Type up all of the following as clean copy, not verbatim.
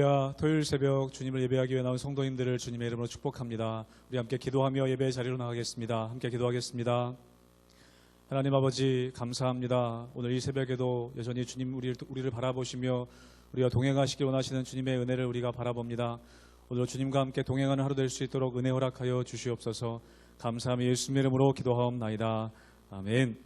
할렐루야. 토요일 새벽 주님을 예배하기 위해 나온 성도님들을 주님의 이름으로 축복합니다. 우리 함께 기도하며 예배의 자리로 나가겠습니다. 함께 기도하겠습니다. 하나님 아버지 감사합니다. 오늘 이 새벽에도 여전히 주님 우리를 바라보시며 우리와 동행하시길 원하시는 주님의 은혜를 우리가 바라봅니다. 오늘 주님과 함께 동행하는 하루 될 수 있도록 은혜 허락하여 주시옵소서. 감사하며 예수님의 이름으로 기도하옵나이다. 아멘.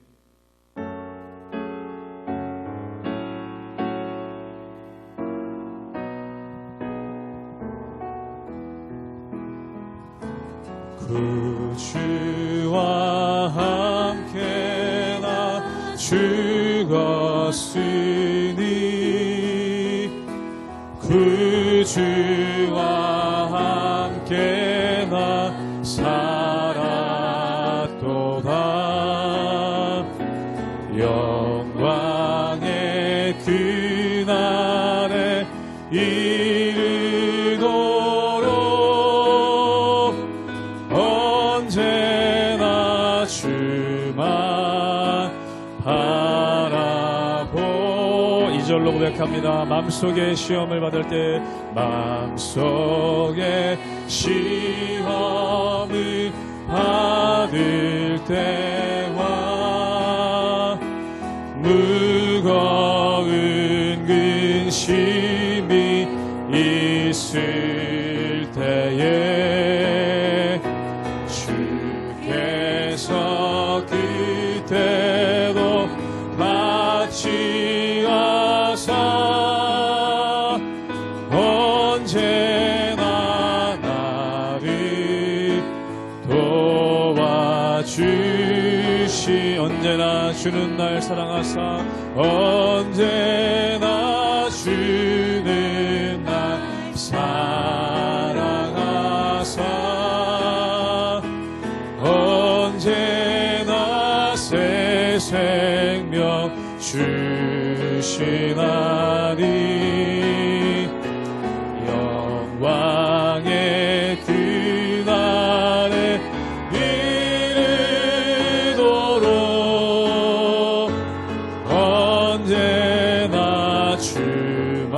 주와 함께 나 죽었으니 그 주와 함께 나 살았도다. 영광의 그날에 언제나 주만 바라보. 2절로 고백합니다. 맘속에 시험을 받을 때 맘속에 시험을 받을 때와 무거운 근심이 있을 때에 주께서 그때도 같이 하사 언제나 나를 도와주시. 언제나 주는 날 사랑하사 언제나 주는 날 사랑하사 언제나 새 생명 주시나니. 영광의 그날에 이르도록 언제나 주만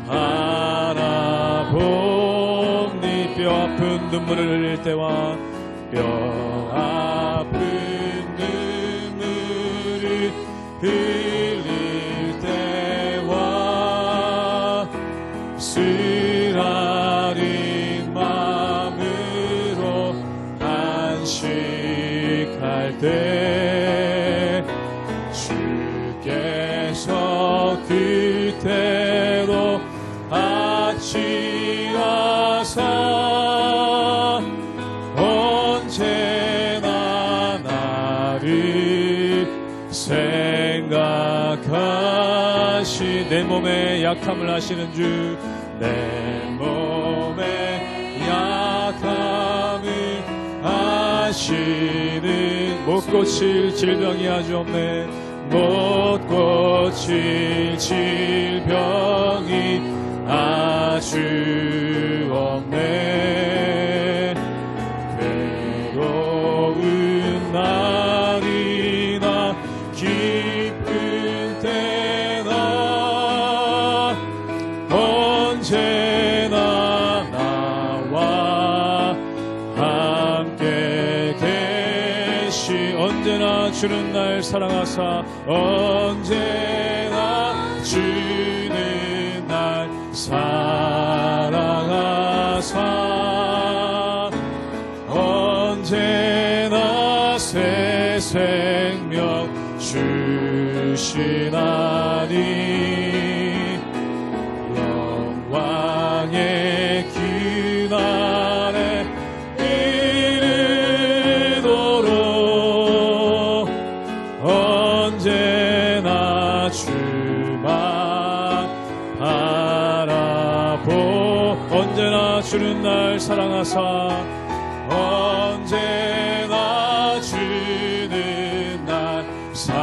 바라봅니. 뼈 아픈 눈물을 흘릴 때와 뼈 아픈 눈물을 흘릴 때와 쓰라린 마음으로 안식할 때 주께서 그때로 같이 하사 언제나 나를 생각하시. 내 몸에 약함을 아시는 주, 내 몸에 약함을 아시는. 못 고칠 질병이 아주 없네. 못 고칠 질병이 아주 없네. 괴로운 날이나 기쁜 때나 언제나 나와 함께 계시. 언제나 주는 날 사랑하사 언제나 주는 날 사랑하사 언제나 새 생명 주시나니. 영광의 그날에 이르도록 언제나 주만 바라보. 언제나 주는 날 사랑하사 언제나 주는 날 사랑하사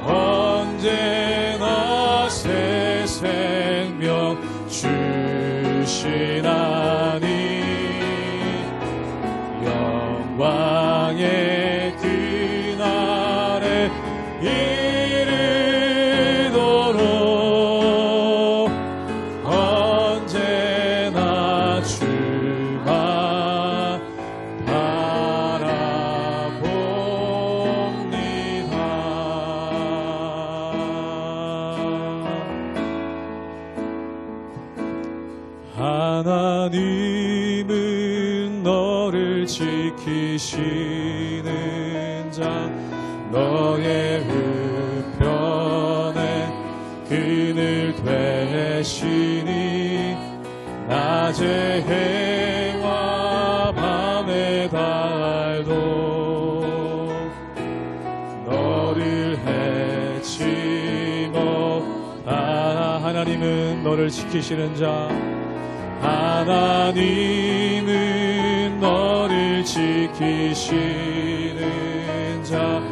언제나 새 생명 주시나니. 영광의 그날에 이르 언제나 주만 바라봅니다. 하나님은 너를 지키시는 자, 너의 우편에 그늘 되시니 낮의 해와 밤의 달도 너를 해치 못하나. 하나님은 너를 지키시는 자, 하나님은 너를 지키시는 자,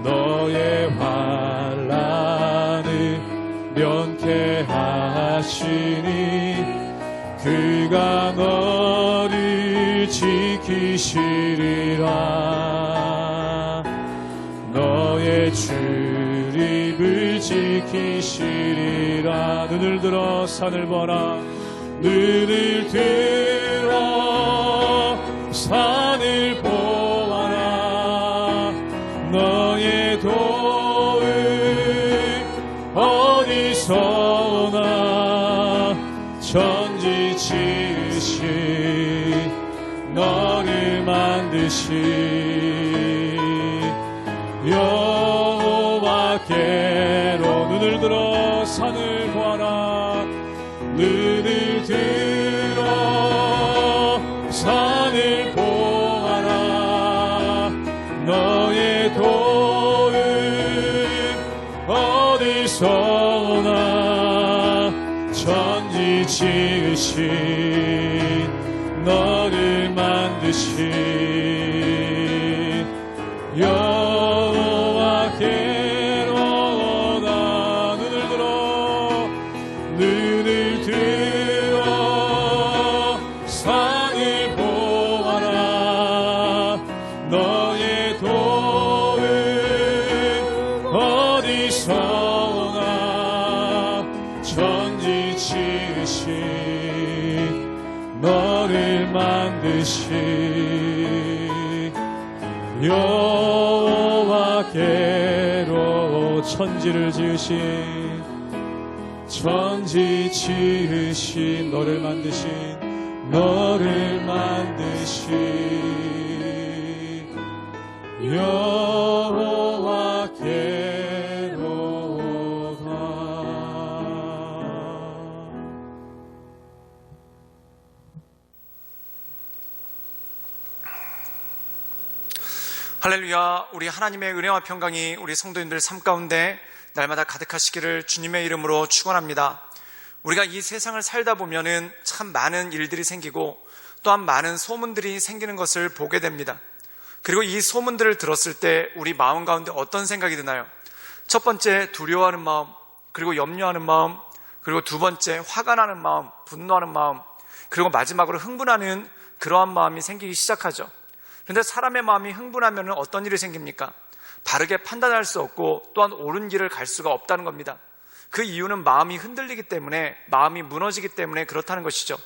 너의 환난을 면케하시니 그가 너를 지키시리라. 너의 출입을 지키시리라. 눈을 들어 산을 보라. 눈을 들어 산을 보아라. 너의 도움 어디서 오나. 천지 지으신 너를 만드신 여호와께로. 눈을 들어 산을 보아라. 눈을 들어 산을 보아라. 너의 도움 어디서 오나. 천지 지으신 너를 만드신 여호와께로다. 눈을 들어 눈을 들어 산을 보아라. 너의 도움 어디서 오나. 천지 지으신 너를 만드신 여호와께로. 천지를 지으신, 천지 지으신 너를 만드신, 너를 만드신 여호와께로다. 할렐루야. 우리 하나님의 은혜와 평강이 우리 성도님들 삶 가운데 날마다 가득하시기를 주님의 이름으로 축원합니다. 우리가 이 세상을 살다 보면은 참 많은 일들이 생기고 또한 많은 소문들이 생기는 것을 보게 됩니다. 그리고 이 소문들을 들었을 때 우리 마음 가운데 어떤 생각이 드나요? 첫 번째, 두려워하는 마음, 그리고 염려하는 마음, 그리고 두 번째, 화가 나는 마음, 분노하는 마음, 그리고 마지막으로 흥분하는 그러한 마음이 생기기 시작하죠. 그런데 사람의 마음이 흥분하면 어떤 일이 생깁니까? 바르게 판단할 수 없고 또한 옳은 길을 갈 수가 없다는 겁니다. 그 이유는 마음이 흔들리기 때문에, 마음이 무너지기 때문에 그렇다는 것이죠.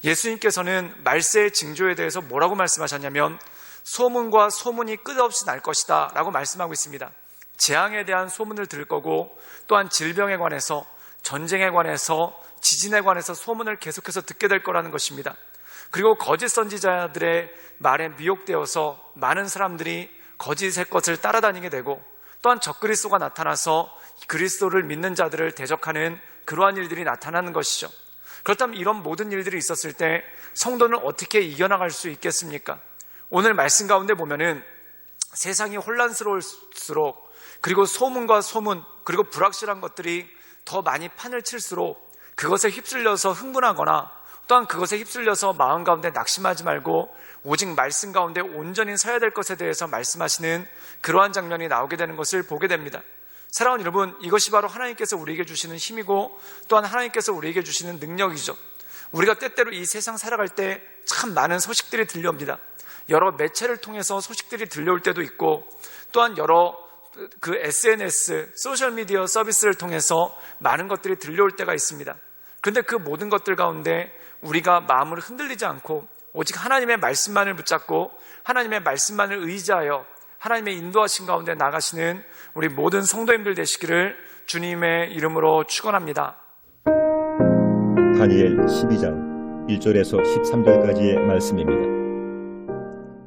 예수님께서는 말세의 징조에 대해서 뭐라고 말씀하셨냐면 소문과 소문이 끝없이 날 것이다 라고 말씀하고 있습니다. 재앙에 대한 소문을 들을 거고 또한 질병에 관해서, 전쟁에 관해서, 지진에 관해서 소문을 계속해서 듣게 될 거라는 것입니다. 그리고 거짓 선지자들의 말에 미혹되어서 많은 사람들이 거짓의 것을 따라다니게 되고 또한 적그리스도가 나타나서 그리스도를 믿는 자들을 대적하는 그러한 일들이 나타나는 것이죠. 그렇다면 이런 모든 일들이 있었을 때 성도는 어떻게 이겨나갈 수 있겠습니까? 오늘 말씀 가운데 보면은 세상이 혼란스러울수록, 그리고 소문과 소문, 그리고 불확실한 것들이 더 많이 판을 칠수록 그것에 휩쓸려서 흥분하거나 또한 그것에 휩쓸려서 마음 가운데 낙심하지 말고 오직 말씀 가운데 온전히 서야 될 것에 대해서 말씀하시는 그러한 장면이 나오게 되는 것을 보게 됩니다. 사랑하는 여러분, 이것이 바로 하나님께서 우리에게 주시는 힘이고 또한 하나님께서 우리에게 주시는 능력이죠. 우리가 때때로 이 세상 살아갈 때 참 많은 소식들이 들려옵니다. 여러 매체를 통해서 소식들이 들려올 때도 있고 또한 여러 그 SNS, 소셜미디어 서비스를 통해서 많은 것들이 들려올 때가 있습니다. 그런데 그 모든 것들 가운데 우리가 마음을 흔들리지 않고 오직 하나님의 말씀만을 붙잡고 하나님의 말씀만을 의지하여 하나님의 인도하신 가운데 나가시는 우리 모든 성도님들 되시기를 주님의 이름으로 축원합니다. 다니엘 12장 1절에서 13절까지의 말씀입니다.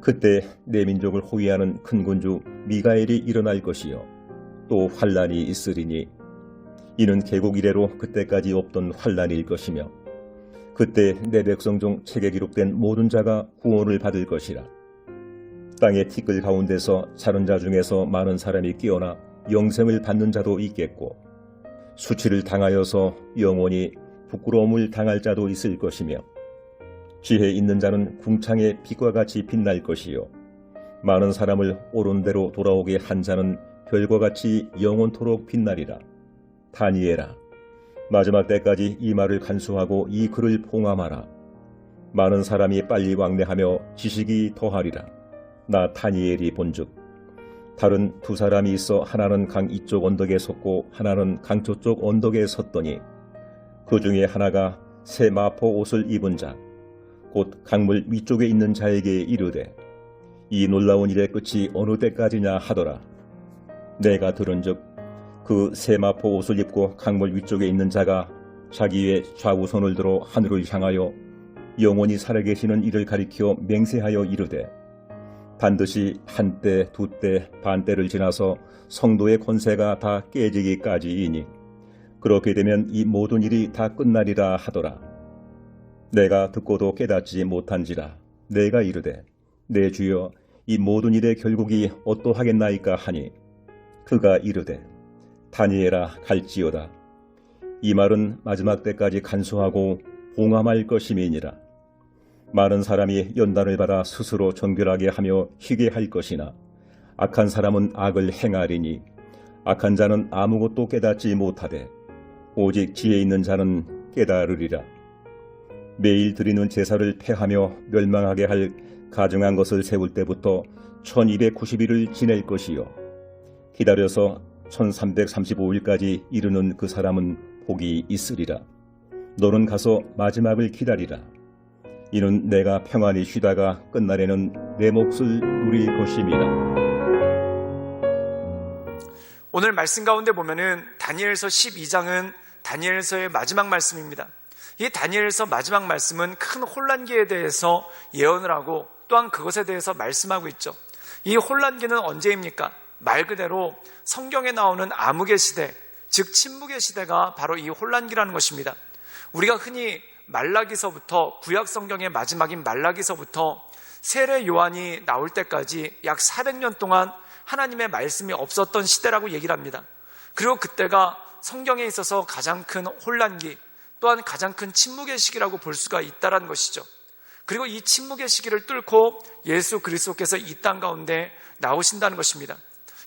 그때 내 민족을 호위하는 큰 군주 미가엘이 일어날 것이요 또 환란이 있으리니 이는 개국 이래로 그때까지 없던 환란일 것이며 그때 내 백성 중 책에 기록된 모든 자가 구원을 받을 것이라. 땅의 티끌 가운데서 자른 자 중에서 많은 사람이 깨어나 영생을 받는 자도 있겠고 수치를 당하여서 영원히 부끄러움을 당할 자도 있을 것이며 지혜 있는 자는 궁창의 빛과 같이 빛날 것이요 많은 사람을 옳은 대로 돌아오게 한 자는 별과 같이 영원토록 빛나리라. 다니엘아, 마지막 때까지 이 말을 간수하고 이 글을 봉함하라. 많은 사람이 빨리 왕래하며 지식이 더하리라. 나 다니엘이 본즉 다른 두 사람이 있어 하나는 강 이쪽 언덕에 섰고 하나는 강 저쪽 언덕에 섰더니 그 중에 하나가 새 마포 옷을 입은 자 곧 강물 위쪽에 있는 자에게 이르되 이 놀라운 일의 끝이 어느 때까지냐 하더라. 내가 들은즉 그 새 마포 옷을 입고 강물 위쪽에 있는 자가 자기의 좌우 손을 들어 하늘을 향하여 영원히 살아계시는 이를 가리켜 맹세하여 이르되 반드시 한때 두때 반때를 지나서 성도의 권세가 다 깨지기까지이니 그렇게 되면 이 모든 일이 다 끝나리라 하더라. 내가 듣고도 깨닫지 못한지라. 내가 이르되 내 주여 이 모든 일의 결국이 어떠하겠나이까 하니 그가 이르되 다니엘아 갈지어다. 이 말은 마지막 때까지 간수하고 봉함할 것임이니라. 많은 사람이 연단을 받아 스스로 정결하게 하며 희게 할 것이나 악한 사람은 악을 행하리니 악한 자는 아무것도 깨닫지 못하되 오직 지혜 있는 자는 깨달으리라. 매일 드리는 제사를 폐하며 멸망하게 할 가증한 것을 세울 때부터 1290일을 지낼 것이요 기다려서 1335일까지 이르는 그 사람은 복이 있으리라. 너는 가서 마지막을 기다리라. 이는 내가 평안히 쉬다가 끝날에는 내 몫을 누릴 것임이라. 오늘 말씀 가운데 보면은 다니엘서 12장은 다니엘서의 마지막 말씀입니다. 이 다니엘서 마지막 말씀은 큰 혼란기에 대해서 예언을 하고 또한 그것에 대해서 말씀하고 있죠. 이 혼란기는 언제입니까? 말 그대로 성경에 나오는 암흑의 시대, 즉 침묵의 시대가 바로 이 혼란기라는 것입니다. 우리가 흔히 말라기서부터 구약 성경의 마지막인 말라기서부터 세례 요한이 나올 때까지 약 400년 동안 하나님의 말씀이 없었던 시대라고 얘기를 합니다. 그리고 그때가 성경에 있어서 가장 큰 혼란기 또한 가장 큰 침묵의 시기라고 볼 수가 있다는 것이죠. 그리고 이 침묵의 시기를 뚫고 예수 그리스도께서 이 땅 가운데 나오신다는 것입니다.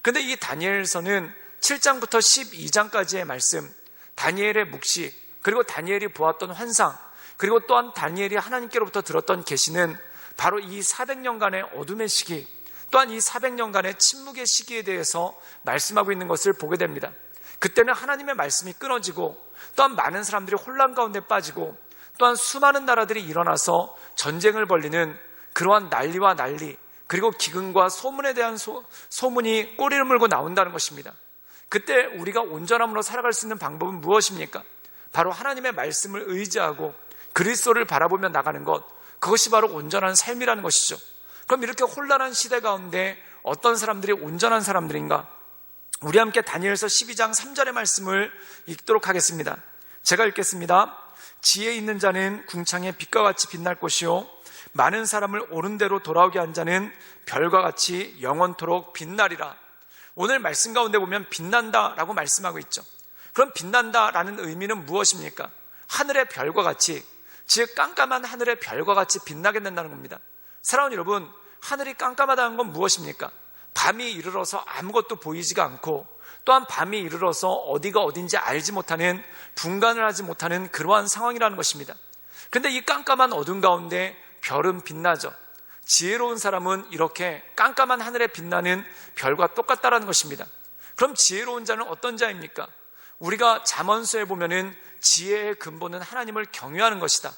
그런데 이 다니엘서는 7장부터 12장까지의 말씀, 다니엘의 묵시, 그리고 다니엘이 보았던 환상, 그리고 또한 다니엘이 하나님께로부터 들었던 계시는 바로 이 400년간의 어둠의 시기, 또한 이 400년간의 침묵의 시기에 대해서 말씀하고 있는 것을 보게 됩니다. 그때는 하나님의 말씀이 끊어지고 또한 많은 사람들이 혼란 가운데 빠지고 또한 수많은 나라들이 일어나서 전쟁을 벌리는 그러한 난리와 난리, 그리고 기근과 소문에 대한 소문이 꼬리를 물고 나온다는 것입니다. 그때 우리가 온전함으로 살아갈 수 있는 방법은 무엇입니까? 바로 하나님의 말씀을 의지하고 그리스도를 바라보며 나가는 것, 그것이 바로 온전한 삶이라는 것이죠. 그럼 이렇게 혼란한 시대 가운데 어떤 사람들이 온전한 사람들인가? 우리 함께 다니엘서 12장 3절의 말씀을 읽도록 하겠습니다. 제가 읽겠습니다. 지혜 있는 자는 궁창의 빛과 같이 빛날 것이요 많은 사람을 옳은 대로 돌아오게 한 자는 별과 같이 영원토록 빛나리라. 오늘 말씀 가운데 보면 빛난다라고 말씀하고 있죠. 그럼 빛난다라는 의미는 무엇입니까? 하늘의 별과 같이, 즉 깜깜한 하늘의 별과 같이 빛나게 된다는 겁니다. 사랑하는 여러분, 하늘이 깜깜하다는 건 무엇입니까? 밤이 이르러서 아무것도 보이지가 않고 또한 밤이 이르러서 어디가 어딘지 알지 못하는, 분간을 하지 못하는 그러한 상황이라는 것입니다. 그런데 이 깜깜한 어둠 가운데 별은 빛나죠. 지혜로운 사람은 이렇게 깜깜한 하늘에 빛나는 별과 똑같다라는 것입니다. 그럼 지혜로운 자는 어떤 자입니까? 우리가 잠언서에 보면은 지혜의 근본은 하나님을 경외하는 것이다.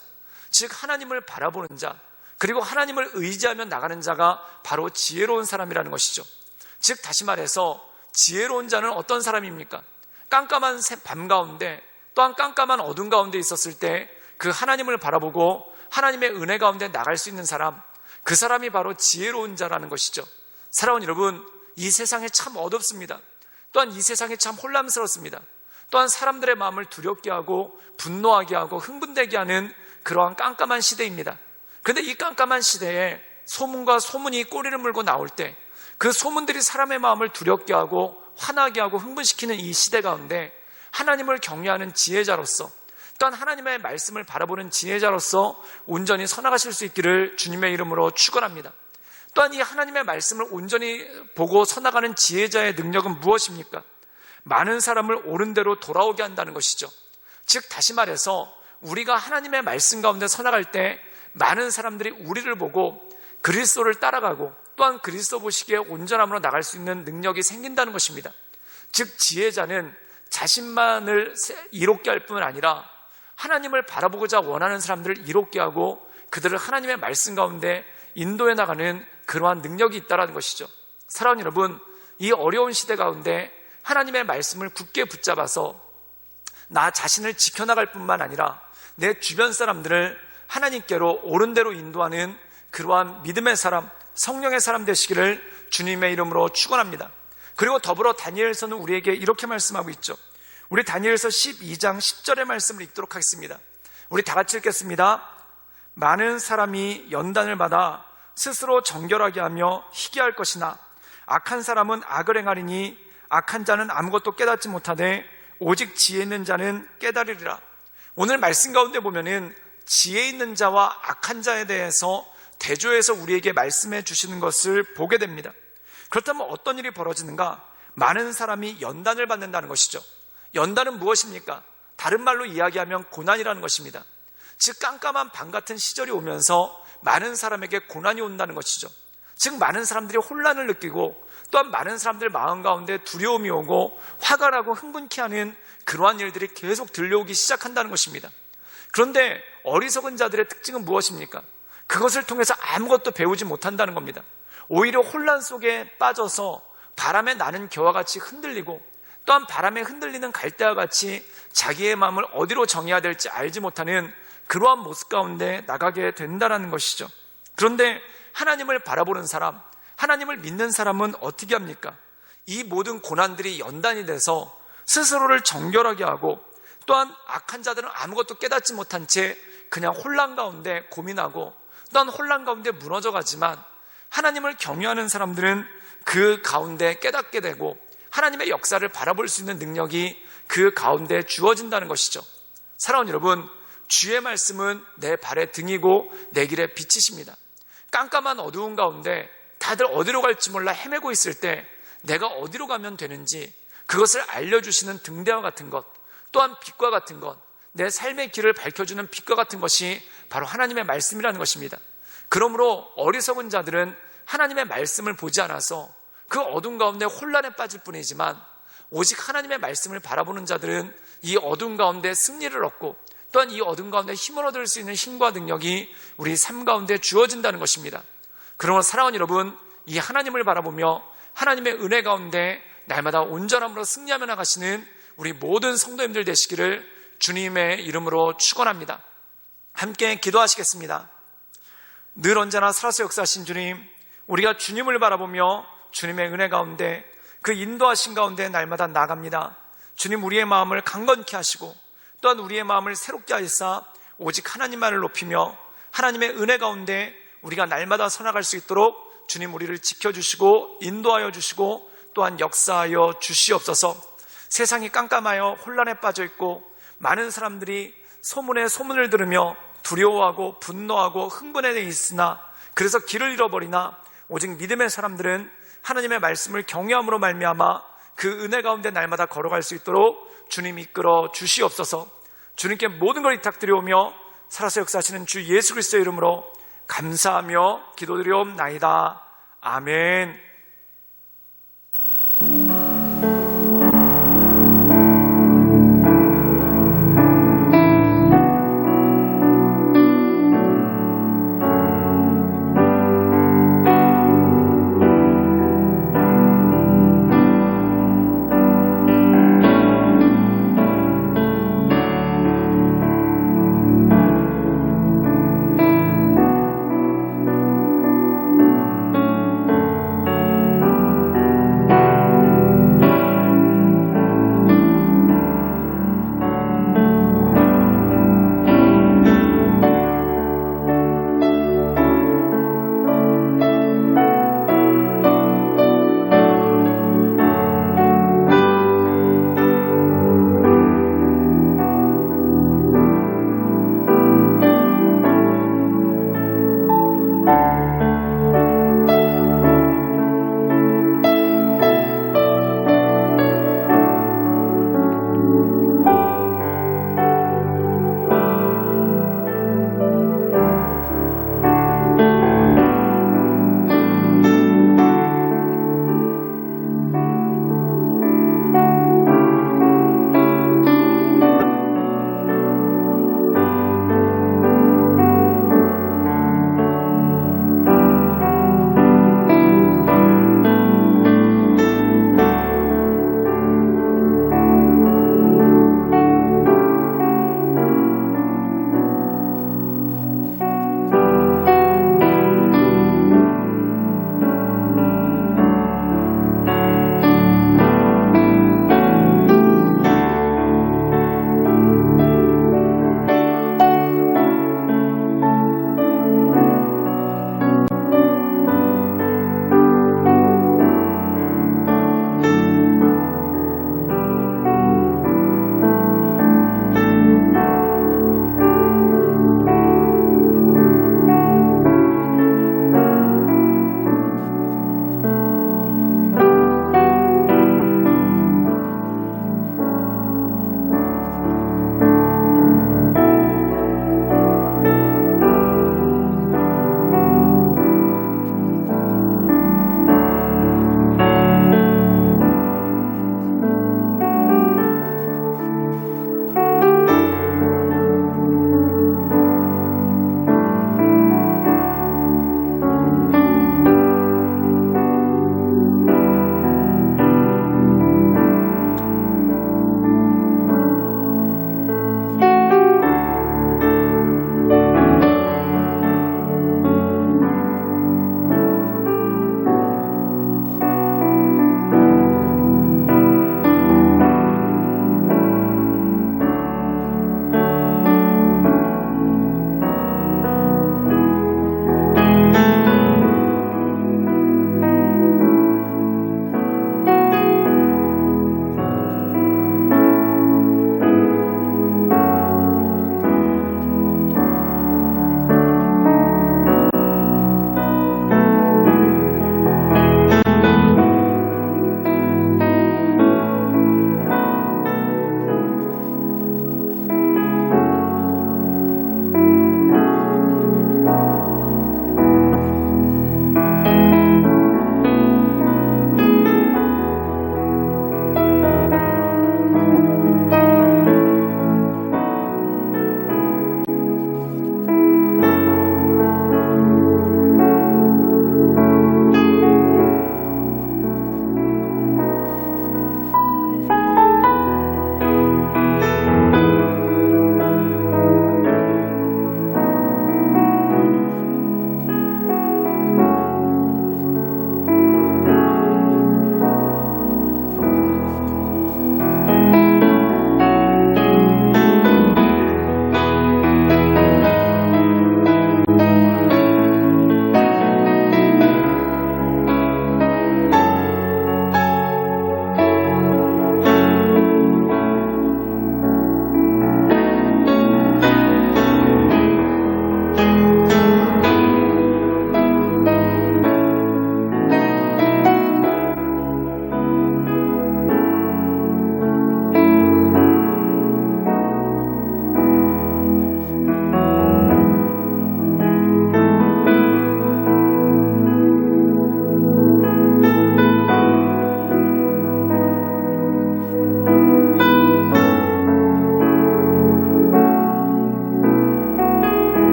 즉 하나님을 바라보는 자, 그리고 하나님을 의지하며 나가는 자가 바로 지혜로운 사람이라는 것이죠. 즉 다시 말해서 지혜로운 자는 어떤 사람입니까? 깜깜한 밤 가운데, 또한 깜깜한 어둠 가운데 있었을 때 그 하나님을 바라보고 하나님의 은혜 가운데 나갈 수 있는 사람, 그 사람이 바로 지혜로운 자라는 것이죠. 사랑하는 여러분, 이 세상이 참 어둡습니다. 또한 이 세상이 참 혼란스럽습니다. 또한 사람들의 마음을 두렵게 하고 분노하게 하고 흥분되게 하는 그러한 깜깜한 시대입니다. 그런데 이 깜깜한 시대에 소문과 소문이 꼬리를 물고 나올 때, 그 소문들이 사람의 마음을 두렵게 하고 화나게 하고 흥분시키는 이 시대 가운데 하나님을 경외하는 지혜자로서, 또한 하나님의 말씀을 바라보는 지혜자로서 온전히 서나가실 수 있기를 주님의 이름으로 축원합니다. 또한 이 하나님의 말씀을 온전히 보고 서나가는 지혜자의 능력은 무엇입니까? 많은 사람을 옳은 대로 돌아오게 한다는 것이죠. 즉 다시 말해서 우리가 하나님의 말씀 가운데 서나갈 때 많은 사람들이 우리를 보고 그리스도를 따라가고 또한 그리스도 보시기에 온전함으로 나갈 수 있는 능력이 생긴다는 것입니다. 즉 지혜자는 자신만을 이롭게 할 뿐 아니라 하나님을 바라보고자 원하는 사람들을 이롭게 하고 그들을 하나님의 말씀 가운데 인도해 나가는 그러한 능력이 있다는 것이죠. 사랑하는 여러분, 이 어려운 시대 가운데 하나님의 말씀을 굳게 붙잡아서 나 자신을 지켜나갈 뿐만 아니라 내 주변 사람들을 하나님께로 옳은 대로 인도하는 그러한 믿음의 사람, 성령의 사람 되시기를 주님의 이름으로 축원합니다. 그리고 더불어 다니엘서는 우리에게 이렇게 말씀하고 있죠. 우리 다니엘서 12장 10절의 말씀을 읽도록 하겠습니다. 우리 다 같이 읽겠습니다. 많은 사람이 연단을 받아 스스로 정결하게 하며 희게 할 것이나 악한 사람은 악을 행하리니 악한 자는 아무것도 깨닫지 못하되 오직 지혜 있는 자는 깨달으리라. 오늘 말씀 가운데 보면은 지혜 있는 자와 악한 자에 대해서 대조해서 우리에게 말씀해 주시는 것을 보게 됩니다. 그렇다면 어떤 일이 벌어지는가? 많은 사람이 연단을 받는다는 것이죠. 연단은 무엇입니까? 다른 말로 이야기하면 고난이라는 것입니다. 즉 깜깜한 밤 같은 시절이 오면서 많은 사람에게 고난이 온다는 것이죠. 즉 많은 사람들이 혼란을 느끼고 또한 많은 사람들 마음 가운데 두려움이 오고 화가 나고 흥분케 하는 그러한 일들이 계속 들려오기 시작한다는 것입니다. 그런데 어리석은 자들의 특징은 무엇입니까? 그것을 통해서 아무것도 배우지 못한다는 겁니다. 오히려 혼란 속에 빠져서 바람에 나는 겨와 같이 흔들리고 또한 바람에 흔들리는 갈대와 같이 자기의 마음을 어디로 정해야 될지 알지 못하는 그러한 모습 가운데 나가게 된다는 것이죠. 그런데 하나님을 바라보는 사람, 하나님을 믿는 사람은 어떻게 합니까? 이 모든 고난들이 연단이 돼서 스스로를 정결하게 하고 또한 악한 자들은 아무것도 깨닫지 못한 채 그냥 혼란 가운데 고민하고 또한 혼란 가운데 무너져가지만 하나님을 경외하는 사람들은 그 가운데 깨닫게 되고 하나님의 역사를 바라볼 수 있는 능력이 그 가운데 주어진다는 것이죠. 사랑하는 여러분, 주의 말씀은 내 발의 등이고 내 길의 빛이십니다. 깜깜한 어두운 가운데 다들 어디로 갈지 몰라 헤매고 있을 때 내가 어디로 가면 되는지 그것을 알려주시는 등대와 같은 것, 또한 빛과 같은 것, 내 삶의 길을 밝혀주는 빛과 같은 것이 바로 하나님의 말씀이라는 것입니다. 그러므로 어리석은 자들은 하나님의 말씀을 보지 않아서 그 어둠 가운데 혼란에 빠질 뿐이지만 오직 하나님의 말씀을 바라보는 자들은 이 어둠 가운데 승리를 얻고 또한 이 어둠 가운데 힘을 얻을 수 있는 힘과 능력이 우리 삶 가운데 주어진다는 것입니다. 그러므로 사랑하는 여러분, 이 하나님을 바라보며 하나님의 은혜 가운데 날마다 온전함으로 승리하며 나가시는 우리 모든 성도님들 되시기를 주님의 이름으로 축원합니다. 함께 기도하시겠습니다. 늘 언제나 살아서 역사하신 주님, 우리가 주님을 바라보며 주님의 은혜 가운데 그 인도하신 가운데 날마다 나갑니다. 주님, 우리의 마음을 강건케 하시고 또한 우리의 마음을 새롭게 하시사 오직 하나님만을 높이며 하나님의 은혜 가운데 우리가 날마다 서나갈 수 있도록 주님 우리를 지켜주시고 인도하여 주시고 또한 역사하여 주시옵소서. 세상이 깜깜하여 혼란에 빠져 있고 많은 사람들이 소문에 소문을 들으며 두려워하고 분노하고 흥분해 있으나 그래서 길을 잃어버리나 오직 믿음의 사람들은 하나님의 말씀을 경외함으로 말미암아 그 은혜 가운데 날마다 걸어갈 수 있도록 주님 이끌어 주시옵소서. 주님께 모든 걸 위탁드려오며 살아서 역사하시는 주 예수 그리스도의 이름으로 감사하며 기도드리옵나이다. 아멘.